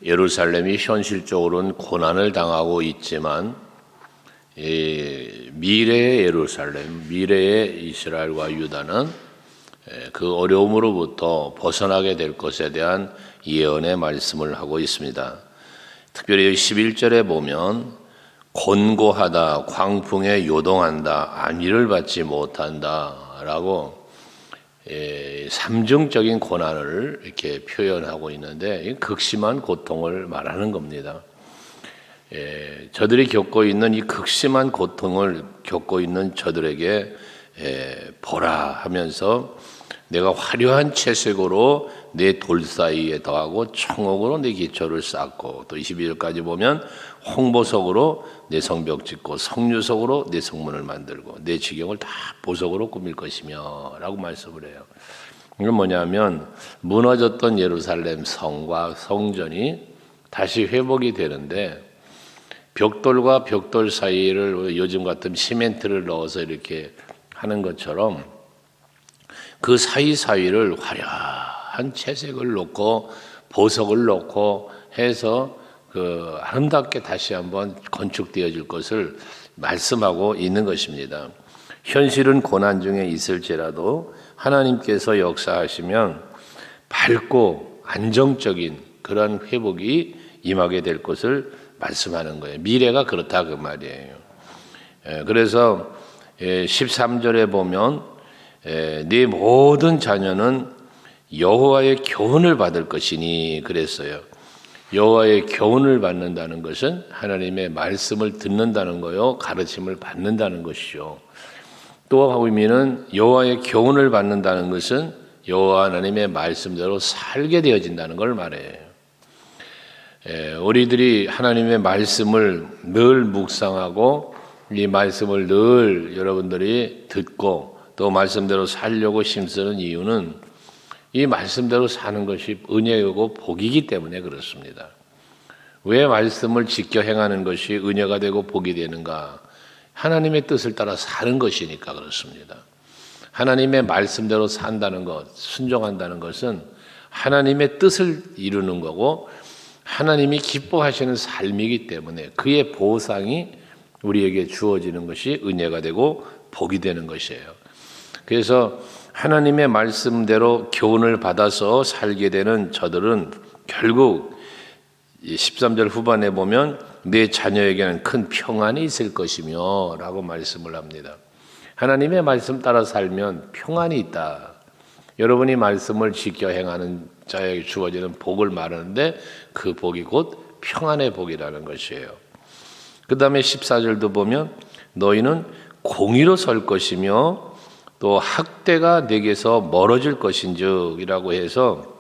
예루살렘이 현실적으로는 고난을 당하고 있지만 미래의 예루살렘, 미래의 이스라엘과 유다는 그 어려움으로부터 벗어나게 될 것에 대한 예언의 말씀을 하고 있습니다. 특별히 11절에 보면 곤고하다, 광풍에 요동한다, 안위를 받지 못한다 라고 삼중적인 고난을 이렇게 표현하고 있는데 극심한 고통을 말하는 겁니다. 저들이 겪고 있는 이 극심한 고통을 겪고 있는 저들에게 보라 하면서 내가 화려한 채색으로 내 돌 사이에 더하고 청옥으로 내 기초를 쌓고, 또 22절까지 보면 홍보석으로 내 성벽 짓고 성류석으로 내 성문을 만들고 내 지경을 다 보석으로 꾸밀 것이며 라고 말씀을 해요. 이건 뭐냐면 무너졌던 예루살렘 성과 성전이 다시 회복이 되는데 벽돌과 벽돌 사이를 요즘 같은 시멘트를 넣어서 이렇게 하는 것처럼 그 사이사이를 화려한 채색을 놓고 보석을 놓고 해서 그 아름답게 다시 한번 건축되어질 것을 말씀하고 있는 것입니다. 현실은 고난 중에 있을지라도 하나님께서 역사하시면 밝고 안정적인 그런 회복이 임하게 될 것을 말씀하는 거예요. 미래가 그렇다 그 말이에요. 그래서 13절에 보면 네 모든 자녀는 여호와의 교훈을 받을 것이니 그랬어요. 여호와의 교훈을 받는다는 것은 하나님의 말씀을 듣는다는 거요, 가르침을 받는다는 것이죠. 또 의미는 여호와의 교훈을 받는다는 것은 여호와 하나님의 말씀대로 살게 되어진다는 걸 말해요. 우리들이 하나님의 말씀을 늘 묵상하고 이 말씀을 늘 여러분들이 듣고 또 말씀대로 살려고 힘쓰는 이유는 이 말씀대로 사는 것이 은혜이고 복이기 때문에 그렇습니다. 왜 말씀을 지켜 행하는 것이 은혜가 되고 복이 되는가? 하나님의 뜻을 따라 사는 것이니까 그렇습니다. 하나님의 말씀대로 산다는 것, 순종한다는 것은 하나님의 뜻을 이루는 거고 하나님이 기뻐하시는 삶이기 때문에 그의 보상이 우리에게 주어지는 것이 은혜가 되고 복이 되는 것이에요. 그래서 하나님의 말씀대로 교훈을 받아서 살게 되는 저들은 결국 13절 후반에 보면 내 자녀에게는 큰 평안이 있을 것이며 라고 말씀을 합니다. 하나님의 말씀 따라 살면 평안이 있다. 여러분이 말씀을 지켜 행하는 자에게 주어지는 복을 말하는데 그 복이 곧 평안의 복이라는 것이에요. 그 다음에 14절도 보면 너희는 공의로 설 것이며 또 학대가 내게서 멀어질 것인즉 이라고 해서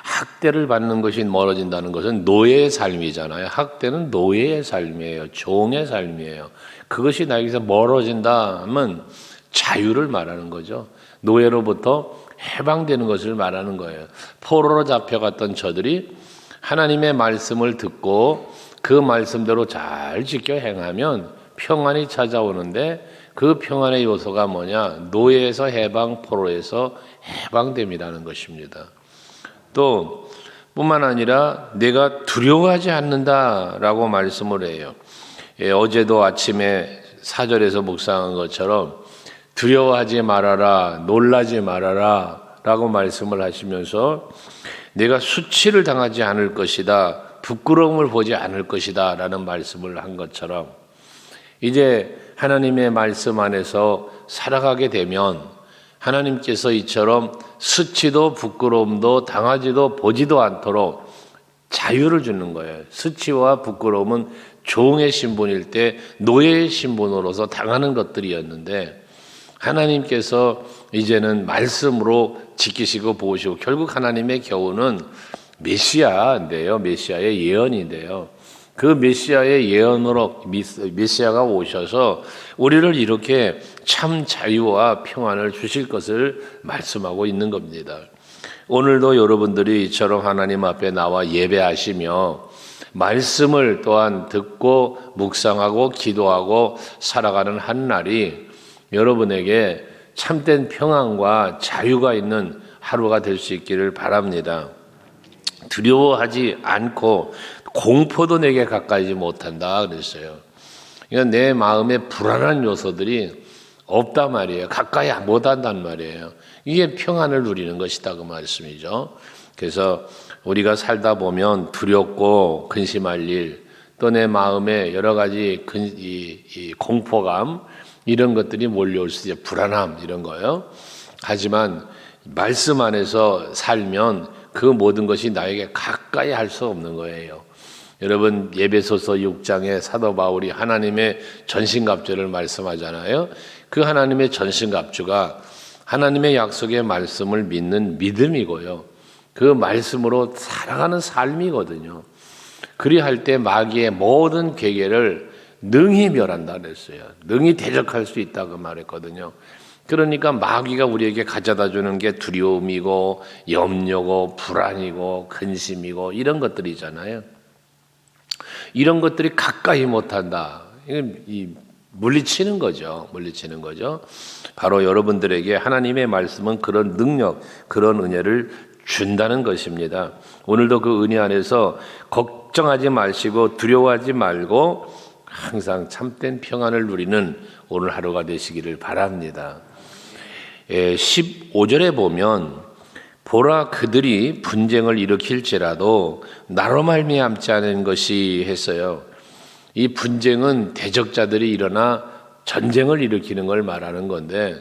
학대를 받는 것이 멀어진다는 것은 노예의 삶이잖아요. 학대는 노예의 삶이에요. 종의 삶이에요. 그것이 나에게서 멀어진다 하면 자유를 말하는 거죠. 노예로부터 해방되는 것을 말하는 거예요. 포로로 잡혀갔던 저들이 하나님의 말씀을 듣고 그 말씀대로 잘 지켜 행하면 평안이 찾아오는데 그 평안의 요소가 뭐냐? 노예에서 해방, 포로에서 해방됨이라는 것입니다. 또 뿐만 아니라 내가 두려워하지 않는다라고 말씀을 해요. 어제도 아침에 4절에서 묵상한 것처럼 두려워하지 말아라, 놀라지 말아라 라고 말씀을 하시면서 내가 수치를 당하지 않을 것이다, 부끄러움을 보지 않을 것이다 라는 말씀을 한 것처럼 이제 하나님의 말씀 안에서 살아가게 되면 하나님께서 이처럼 수치도 부끄러움도 당하지도 보지도 않도록 자유를 주는 거예요. 수치와 부끄러움은 종의 신분일 때 노예의 신분으로서 당하는 것들이었는데 하나님께서 이제는 말씀으로 지키시고 보시고 결국 하나님의 교훈은 메시아인데요. 메시아의 예언인데요. 그 메시아의 예언으로 메시아가 오셔서 우리를 이렇게 참 자유와 평안을 주실 것을 말씀하고 있는 겁니다. 오늘도 여러분들이 이처럼 하나님 앞에 나와 예배하시며 말씀을 또한 듣고 묵상하고 기도하고 살아가는 한 날이 여러분에게 참된 평안과 자유가 있는 하루가 될 수 있기를 바랍니다. 두려워하지 않고 공포도 내게 가까이지 못한다 그랬어요. 그러니까 내 마음에 불안한 요소들이 없다 말이에요. 가까이 못한단 말이에요. 이게 평안을 누리는 것이다 그 말씀이죠. 그래서 우리가 살다 보면 두렵고 근심할 일, 또 내 마음에 여러 가지 이 공포감 이런 것들이 몰려올 수 있어요. 불안함 이런 거요. 하지만 말씀 안에서 살면 그 모든 것이 나에게 가까이 할 수 없는 거예요. 여러분 에베소서 6장에 사도 바울이 하나님의 전신갑주를 말씀하잖아요. 그 하나님의 전신갑주가 하나님의 약속의 말씀을 믿는 믿음이고요. 그 말씀으로 살아가는 삶이거든요. 그리할 때 마귀의 모든 계계를 능히 멸한다 그랬어요. 능히 대적할 수 있다고 말했거든요. 그러니까 마귀가 우리에게 가져다 주는 게 두려움이고 염려고 불안이고 근심이고 이런 것들이잖아요. 이런 것들이 가까이 못한다. 물리치는 거죠. 물리치는 거죠. 바로 여러분들에게 하나님의 말씀은 그런 능력, 그런 은혜를 준다는 것입니다. 오늘도 그 은혜 안에서 걱정하지 마시고 두려워하지 말고 항상 참된 평안을 누리는 오늘 하루가 되시기를 바랍니다. 15절에 보면 보라 그들이 분쟁을 일으킬지라도 나로 말미암지 않은 것이 했어요. 이 분쟁은 대적자들이 일어나 전쟁을 일으키는 걸 말하는 건데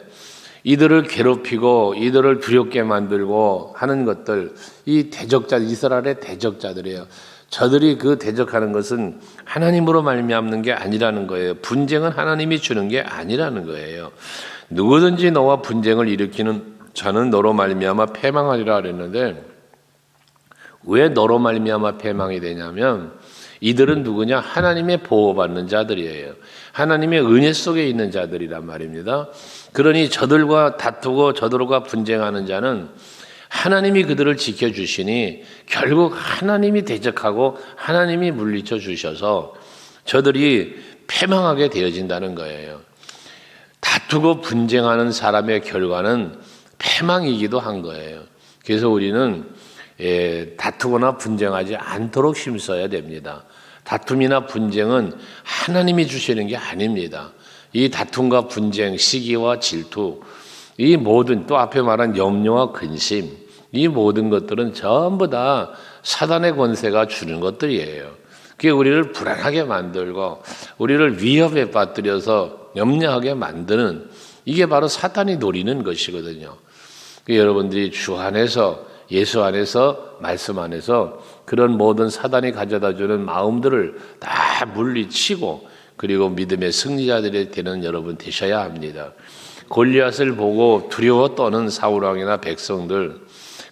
이들을 괴롭히고 이들을 두렵게 만들고 하는 것들 이 대적자 이스라엘의 대적자들이에요. 저들이 그 대적하는 것은 하나님으로 말미암는 게 아니라는 거예요. 분쟁은 하나님이 주는 게 아니라는 거예요. 누구든지 너와 분쟁을 일으키는 자는 너로 말미암아 패망하리라 그랬는데 왜 너로 말미암아 패망이 되냐면 이들은 누구냐? 하나님의 보호받는 자들이에요. 하나님의 은혜 속에 있는 자들이란 말입니다. 그러니 저들과 다투고 저들과 분쟁하는 자는 하나님이 그들을 지켜주시니 결국 하나님이 대적하고 하나님이 물리쳐 주셔서 저들이 패망하게 되어진다는 거예요. 다투고 분쟁하는 사람의 결과는 패망이기도 한 거예요. 그래서 우리는 다투거나 분쟁하지 않도록 힘써야 됩니다. 다툼이나 분쟁은 하나님이 주시는 게 아닙니다. 이 다툼과 분쟁, 시기와 질투, 이 모든 또 앞에 말한 염려와 근심, 이 모든 것들은 전부 다 사단의 권세가 주는 것들이에요. 그게 우리를 불안하게 만들고 우리를 위협에 빠뜨려서 염려하게 만드는 이게 바로 사탄이 노리는 것이거든요. 여러분들이 주 안에서 예수 안에서 말씀 안에서 그런 모든 사단이 가져다주는 마음들을 다 물리치고 그리고 믿음의 승리자들이 되는 여러분 되셔야 합니다. 골리앗을 보고 두려워 떠는 사울왕이나 백성들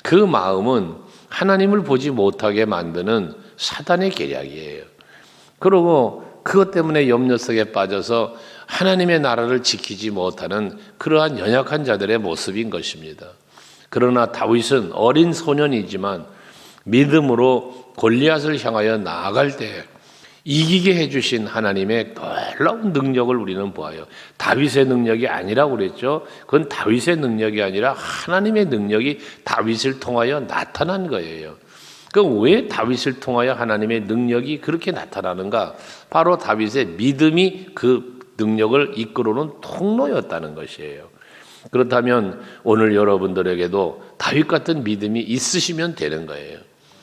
그 마음은 하나님을 보지 못하게 만드는 사단의 계략이에요. 그리고 그것 때문에 염려 속에 빠져서 하나님의 나라를 지키지 못하는 그러한 연약한 자들의 모습인 것입니다. 그러나 다윗은 어린 소년이지만 믿음으로 골리앗을 향하여 나아갈 때 이기게 해주신 하나님의 놀라운 능력을 우리는 보아요. 다윗의 능력이 아니라고 그랬죠. 그건 다윗의 능력이 아니라 하나님의 능력이 다윗을 통하여 나타난 거예요. 그럼 왜 다윗을 통하여 하나님의 능력이 그렇게 나타나는가? 바로 다윗의 믿음이 그 능력을 이끌어오는 통로였다는 것이에요. 그렇다면 오늘 여러분들에게도 다윗 같은 믿음이 있으시면 되는 거예요.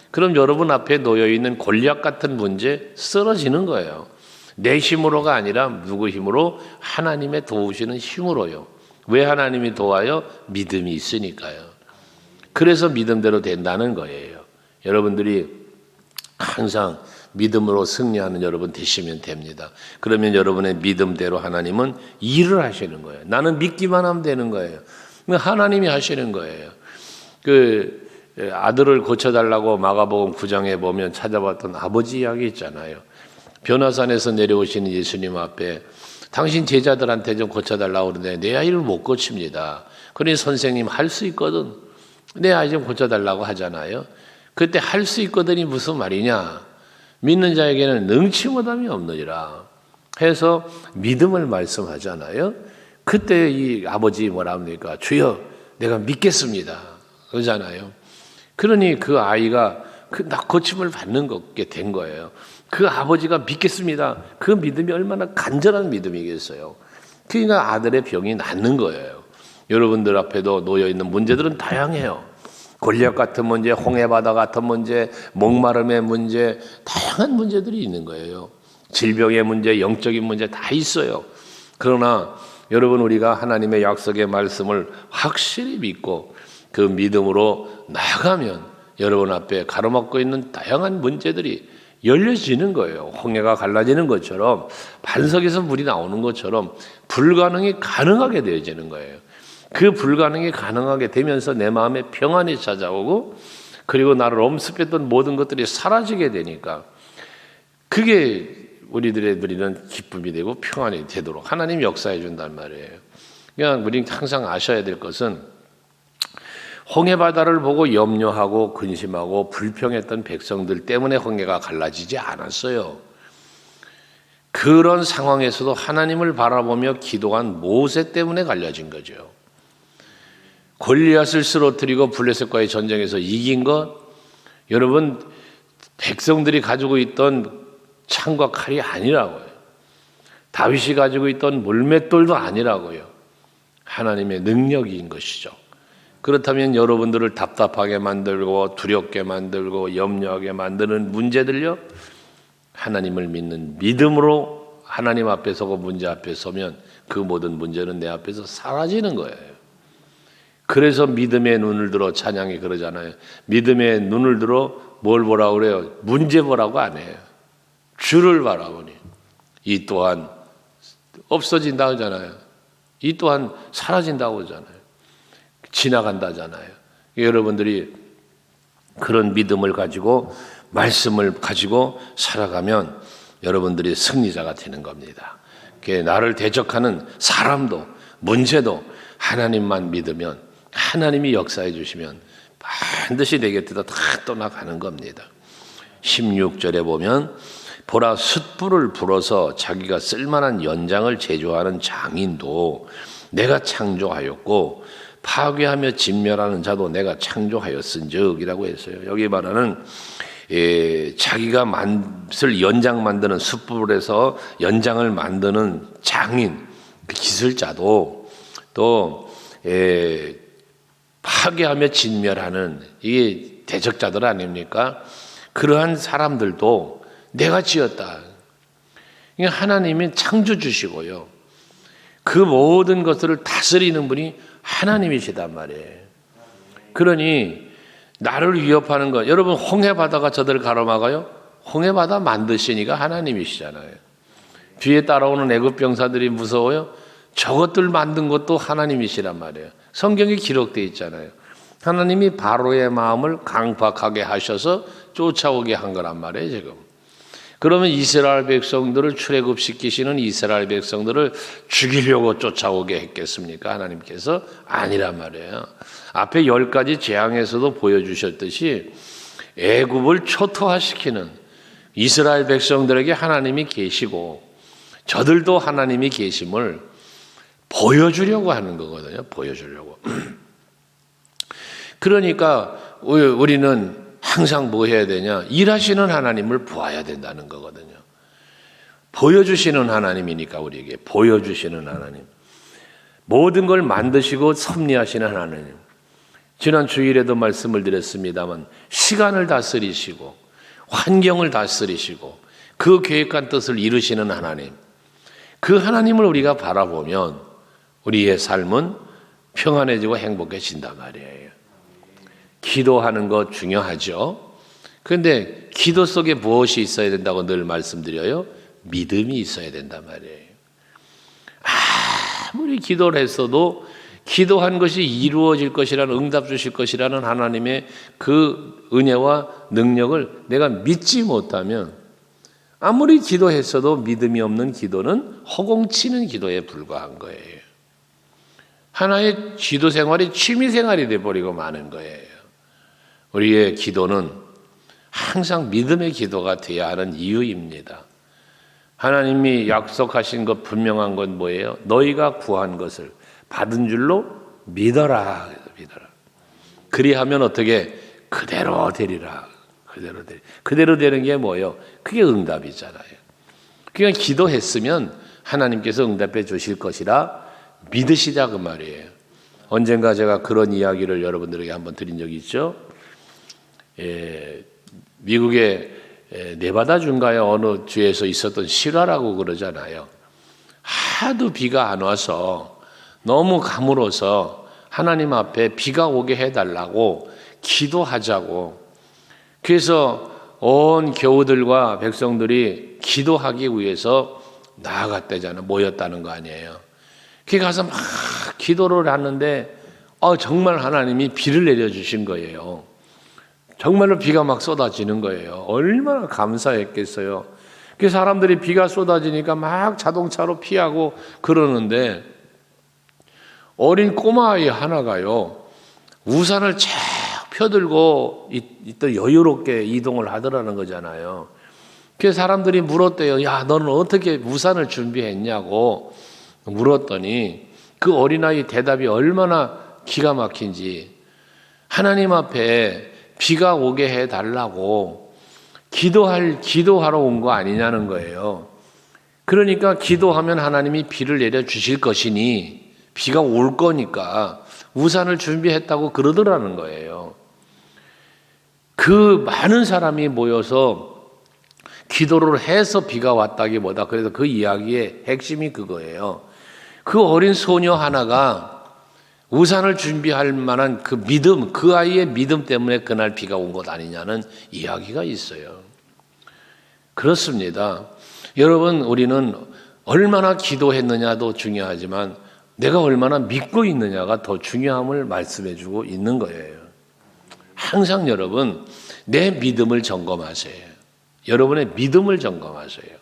그럼 여러분 앞에 놓여있는 골리앗 같은 문제 쓰러지는 거예요. 내 힘으로가 아니라 누구 힘으로? 하나님의 도우시는 힘으로요. 왜 하나님이 도와요? 믿음이 있으니까요. 그래서 믿음대로 된다는 거예요. 여러분들이 항상 믿음으로 승리하는 여러분 되시면 됩니다. 그러면 여러분의 믿음대로 하나님은 일을 하시는 거예요. 나는 믿기만 하면 되는 거예요. 하나님이 하시는 거예요. 그 아들을 고쳐달라고 마가복음 9장에 보면 찾아봤던 아버지 이야기 있잖아요. 변화산에서 내려오시는 예수님 앞에 당신 제자들한테 좀 고쳐달라고 그러는데 내 아이를 못 고칩니다. 그러니 선생님 할 수 있거든. 내 아이 좀 고쳐달라고 하잖아요. 그때 할 수 있거든이 무슨 말이냐. 믿는 자에게는 능치 못함이 없느니라 해서 믿음을 말씀하잖아요. 그때 이 아버지 뭐라 합니까? 주여 내가 믿겠습니다 그러잖아요. 그러니 그 아이가 나 고침을 받는 거게 된 거예요. 그 아버지가 믿겠습니다. 그 믿음이 얼마나 간절한 믿음이겠어요. 그러니까 아들의 병이 낫는 거예요. 여러분들 앞에도 놓여 있는 문제들은 다양해요. 골리앗 같은 문제, 홍해바다 같은 문제, 목마름의 문제, 다양한 문제들이 있는 거예요. 질병의 문제, 영적인 문제 다 있어요. 그러나 여러분, 우리가 하나님의 약속의 말씀을 확실히 믿고 그 믿음으로 나아가면 여러분 앞에 가로막고 있는 다양한 문제들이 열려지는 거예요. 홍해가 갈라지는 것처럼, 반석에서 물이 나오는 것처럼 불가능이 가능하게 되어지는 거예요. 그 불가능이 가능하게 되면서 내 마음에 평안이 찾아오고, 그리고 나를 엄습했던 모든 것들이 사라지게 되니까 그게 우리들의 누리는 기쁨이 되고 평안이 되도록 하나님 역사해 준단 말이에요. 그냥 우리는 항상 아셔야 될 것은, 홍해바다를 보고 염려하고 근심하고 불평했던 백성들 때문에 홍해가 갈라지지 않았어요. 그런 상황에서도 하나님을 바라보며 기도한 모세 때문에 갈라진 거죠. 골리앗을 쓰러뜨리고 블레셋과의 전쟁에서 이긴 것, 여러분, 백성들이 가지고 있던 창과 칼이 아니라고요. 다윗이 가지고 있던 물맷돌도 아니라고요. 하나님의 능력인 것이죠. 그렇다면 여러분들을 답답하게 만들고 두렵게 만들고 염려하게 만드는 문제들요, 하나님을 믿는 믿음으로 하나님 앞에 서고 문제 앞에 서면 그 모든 문제는 내 앞에서 사라지는 거예요. 그래서 믿음의 눈을 들어, 찬양이 그러잖아요. 믿음의 눈을 들어 뭘 보라고 그래요? 문제 보라고 안 해요. 주를 바라보니 이 또한 없어진다고 하잖아요. 이 또한 사라진다고 하잖아요. 지나간다잖아요. 여러분들이 그런 믿음을 가지고, 말씀을 가지고 살아가면 여러분들이 승리자가 되는 겁니다. 나를 대적하는 사람도 문제도 하나님만 믿으면, 하나님이 역사해 주시면 반드시 내 곁에다 다 떠나가는 겁니다. 16절에 보면, 보라, 숯불을 불어서 자기가 쓸만한 연장을 제조하는 장인도 내가 창조하였고 파괴하며 진멸하는 자도 내가 창조하였은즉 이라고 했어요. 여기 말하는 자기가 연장 만드는, 숯불에서 연장을 만드는 장인, 기술자도, 또 파괴하며 진멸하는, 이게 대적자들 아닙니까? 그러한 사람들도 내가 지었다. 하나님이 창조주시고요, 그 모든 것들을 다스리는 분이 하나님이시단 말이에요. 그러니 나를 위협하는 것, 여러분, 홍해바다가 저들을 가로막아요? 홍해바다 만드시니까 하나님이시잖아요. 뒤에 따라오는 애굽 병사들이 무서워요? 저것들 만든 것도 하나님이시란 말이에요. 성경에 기록되어 있잖아요. 하나님이 바로의 마음을 강팍하게 하셔서 쫓아오게 한 거란 말이에요, 지금. 그러면 이스라엘 백성들을 출애굽시키시는 이스라엘 백성들을 죽이려고 쫓아오게 했겠습니까? 하나님께서? 아니란 말이에요. 앞에 10가지 재앙에서도 보여주셨듯이 애굽을 초토화시키는 이스라엘 백성들에게 하나님이 계시고 저들도 하나님이 계심을 보여주려고 하는 거거든요. 보여주려고. 그러니까 우리는 항상 뭐 해야 되냐? 일하시는 하나님을 보아야 된다는 거거든요. 보여주시는 하나님이니까, 우리에게 보여주시는 하나님, 모든 걸 만드시고 섭리하시는 하나님. 지난 주일에도 말씀을 드렸습니다만, 시간을 다스리시고 환경을 다스리시고 그 계획한 뜻을 이루시는 하나님, 그 하나님을 우리가 바라보면 우리의 삶은 평안해지고 행복해진단 말이에요. 기도하는 것 중요하죠. 그런데 기도 속에 무엇이 있어야 된다고 늘 말씀드려요? 믿음이 있어야 된단 말이에요. 아무리 기도를 했어도 기도한 것이 이루어질 것이라는, 응답 주실 것이라는 하나님의 그 은혜와 능력을 내가 믿지 못하면, 아무리 기도했어도 믿음이 없는 기도는 허공치는 기도에 불과한 거예요. 하나의 기도 생활이 취미 생활이 돼버리고 마는 거예요. 우리의 기도는 항상 믿음의 기도가 되어야 하는 이유입니다. 하나님이 약속하신 것, 분명한 건 뭐예요? 너희가 구한 것을 받은 줄로 믿어라. 믿어라. 그리하면 어떻게? 그대로 되리라. 그대로 되는 게 뭐예요? 그게 응답이잖아요. 그러니까 기도했으면 하나님께서 응답해 주실 것이라 믿으시자 그 말이에요. 언젠가 제가 그런 이야기를 여러분들에게 한번 드린 적이 있죠. 미국의 네바다 준가의 어느 주에서 있었던 실화라고 그러잖아요. 하도 비가 안 와서 너무 가물어서 하나님 앞에 비가 오게 해달라고 기도하자고. 그래서 온 교우들과 백성들이 기도하기 위해서 나아갔다잖아요. 모였다는 거 아니에요. 그 가서 막 기도를 하는데 정말 하나님이 비를 내려주신 거예요. 정말로 비가 막 쏟아지는 거예요. 얼마나 감사했겠어요. 그 사람들이 비가 쏟아지니까 막 자동차로 피하고 그러는데 어린 꼬마아이 하나가요. 우산을 쫙 펴들고 또 여유롭게 이동을 하더라는 거잖아요. 그 사람들이 물었대요. 야, 너는 어떻게 우산을 준비했냐고 물었더니 그 어린아이 대답이 얼마나 기가 막힌지 하나님 앞에 비가 오게 해달라고 기도하러 온 거 아니냐는 거예요. 그러니까 기도하면 하나님이 비를 내려주실 것이니 비가 올 거니까 우산을 준비했다고 그러더라는 거예요. 그 많은 사람이 모여서 기도를 해서 비가 왔다기보다 그래서 그 이야기의 핵심이 그거예요. 그 어린 소녀 하나가 우산을 준비할 만한 그 믿음, 그 아이의 믿음 때문에 그날 비가 온 것 아니냐는 이야기가 있어요. 그렇습니다. 여러분, 우리는 얼마나 기도했느냐도 중요하지만 내가 얼마나 믿고 있느냐가 더 중요함을 말씀해 주고 있는 거예요. 항상 여러분, 내 믿음을 점검하세요. 여러분의 믿음을 점검하세요.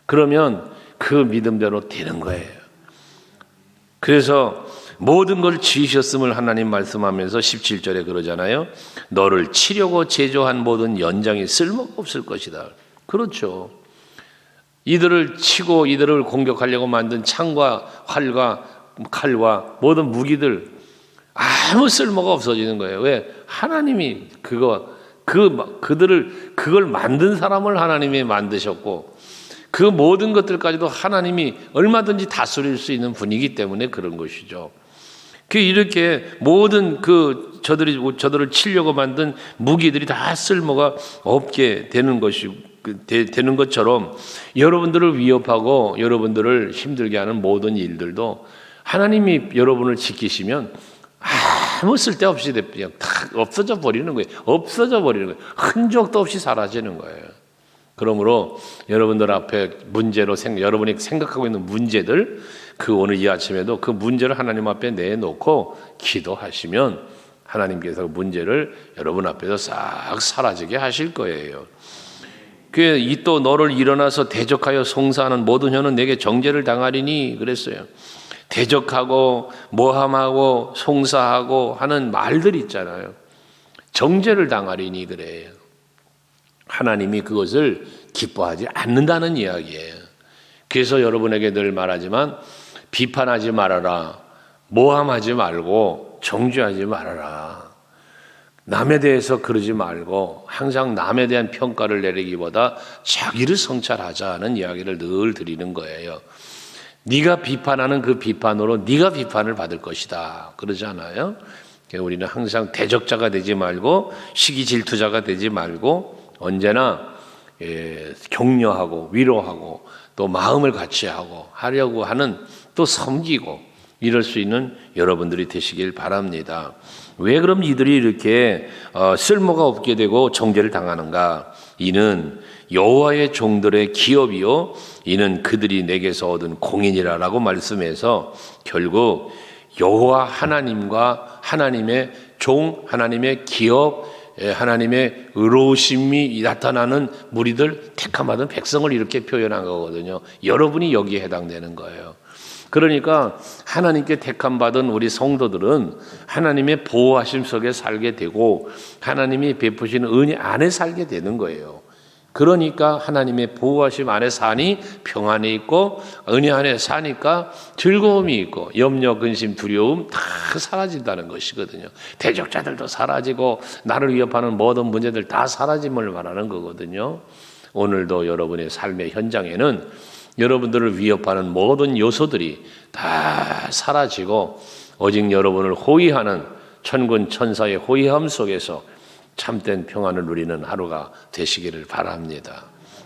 그러면 그 믿음대로 되는 거예요. 그래서 모든 걸 지으셨음을 하나님 말씀하면서 17절에 그러잖아요. 너를 치려고 제조한 모든 연장이 쓸모가 없을 것이다. 그렇죠. 이들을 치고 이들을 공격하려고 만든 창과 활과 칼과 모든 무기들 아무 쓸모가 없어지는 거예요. 왜? 하나님이 그걸 만든 사람을 하나님이 만드셨고 그 모든 것들까지도 하나님이 얼마든지 다스릴 수 있는 분이기 때문에 그런 것이죠. 이렇게 모든 저들을 치려고 만든 무기들이 다 쓸모가 없게 되는 되는 것처럼 여러분들을 위협하고 여러분들을 힘들게 하는 모든 일들도 하나님이 여러분을 지키시면 아무 쓸데없이 그냥 다 없어져 버리는 거예요. 흔적도 없이 사라지는 거예요. 그러므로 여러분들 앞에 여러분이 생각하고 있는 문제들, 오늘 이 아침에도 그 문제를 하나님 앞에 내놓고 기도하시면 하나님께서 그 문제를 여러분 앞에서 싹 사라지게 하실 거예요. 또 너를 일어나서 대적하여 송사하는 모든 혀는 내게 정죄를 당하리니 그랬어요. 대적하고 모함하고 송사하고 하는 말들 있잖아요. 정죄를 당하리니 그래요. 하나님이 그것을 기뻐하지 않는다는 이야기예요. 그래서 여러분에게 늘 말하지만 비판하지 말아라. 모함하지 말고 정죄하지 말아라. 남에 대해서 그러지 말고 항상 남에 대한 평가를 내리기보다 자기를 성찰하자는 이야기를 늘 드리는 거예요. 네가 비판하는 그 비판으로 네가 비판을 받을 것이다. 그러지 않아요? 우리는 항상 대적자가 되지 말고 시기 질투자가 되지 말고 언제나 격려하고 위로하고 또 마음을 같이 하려고 하는 또 섬기고 이럴 수 있는 여러분들이 되시길 바랍니다. 왜 그럼 이들이 이렇게 쓸모가 없게 되고 정죄를 당하는가? 이는 여호와의 종들의 기업이요 이는 그들이 내게서 얻은 공인이라라고 말씀해서 결국 여호와 하나님과 하나님의 종, 하나님의 기업, 하나님의 의로우심이 나타나는 무리들, 택함받은 백성을 이렇게 표현한 거거든요. 여러분이 여기에 해당되는 거예요. 그러니까 하나님께 택함받은 우리 성도들은 하나님의 보호하심 속에 살게 되고 하나님이 베푸시는 은혜 안에 살게 되는 거예요. 그러니까 하나님의 보호하심 안에 사니 평안이 있고 은혜 안에 사니까 즐거움이 있고 염려, 근심, 두려움 다 사라진다는 것이거든요. 대적자들도 사라지고 나를 위협하는 모든 문제들 다 사라짐을 말하는 거거든요. 오늘도 여러분의 삶의 현장에는 여러분들을 위협하는 모든 요소들이 다 사라지고 오직 여러분을 호위하는 천군 천사의 호위함 속에서 참된 평안을 누리는 하루가 되시기를 바랍니다.